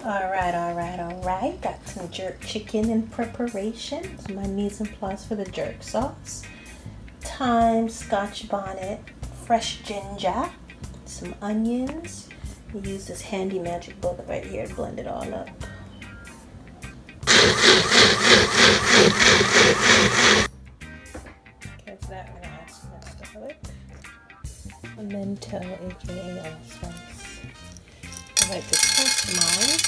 Alright. Got some jerk chicken in preparation. So my mise en place for the jerk sauce. Thyme, scotch bonnet, fresh ginger, some onions. We use this handy magic bullet right here to blend it all up. Okay, so that we're gonna add some minced garlic. Pimento, aka allspice. I like this customized.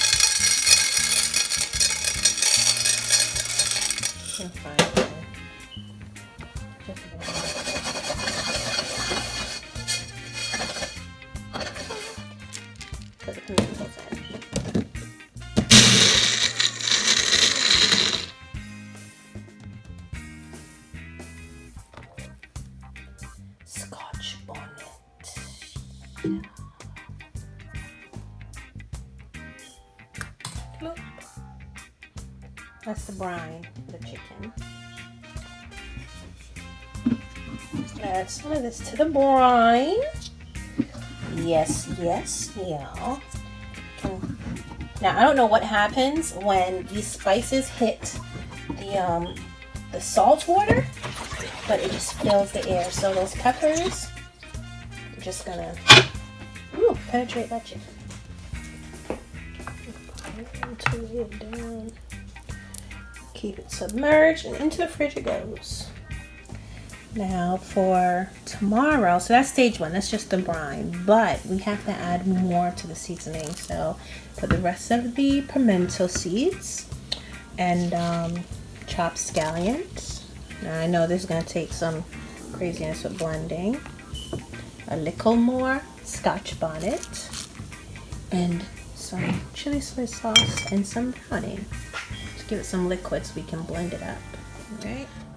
And fry it just a little. Put the pimentos in. Scotch bonnet. Yeah. Look. That's the brine, the chicken. Add some of this to the brine. Yes, y'all. Now I don't know what happens when these spices hit the salt water, but it just fills the air. So those peppers are just gonna penetrate that chicken. Until it down. Keep it submerged and into the fridge it goes. Now for tomorrow, so that's stage one, that's just the brine, but we have to add more to the seasoning. So put the rest of the pimento seeds and chopped scallions. Now I know this is going to take some craziness with blending. A little more scotch bonnet and some chili soy sauce and some browning. Just give it some liquid so we can blend it up.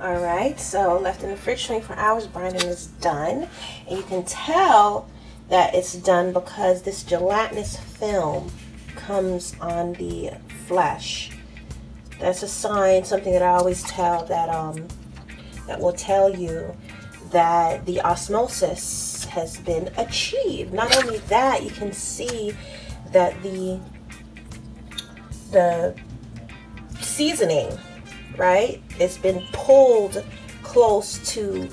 Alright, so left in the fridge 24 hours, brining is done. And you can tell that it's done because this gelatinous film comes on the flesh. That's a sign, something that I always tell, that will tell you that the osmosis has been achieved. Not only that, you can see that the seasoning, right, it's been pulled close to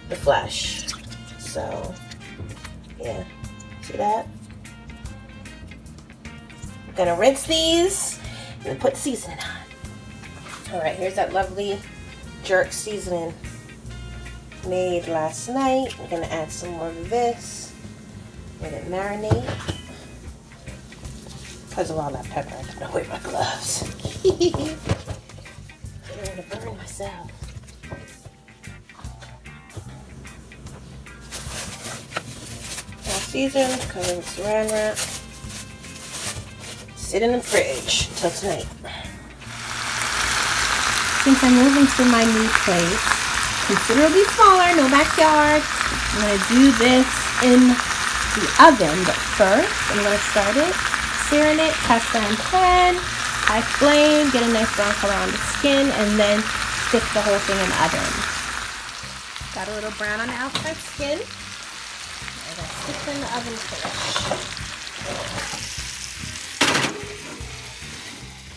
the flesh. So yeah, see that? I'm gonna rinse these and put seasoning on. All right, here's that lovely jerk seasoning made last night. I'm gonna add some more of this, let it marinate. Because of all that pepper, I don't know where my gloves. I don't want to burn myself. All seasoned, covered with saran wrap. Sit in the fridge until tonight. Since I'm moving to my new place, considerably smaller, no backyard, I'm going to do this in the oven. But first, I'm going to start it, searing it, cast iron pan, high flame, get a nice brown color on the skin, and then stick the whole thing in the oven. Got a little brown on the outside skin. I'm going to stick it in the oven first.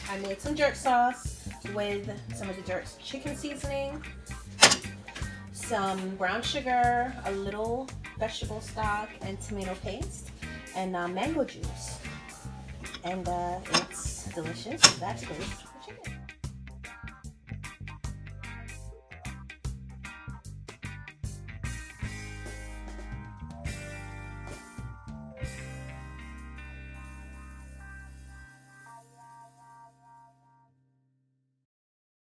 I made some jerk sauce with some of the jerk chicken seasoning, some brown sugar, a little vegetable stock, and tomato paste, and mango juice. And it's delicious. That's good for chicken.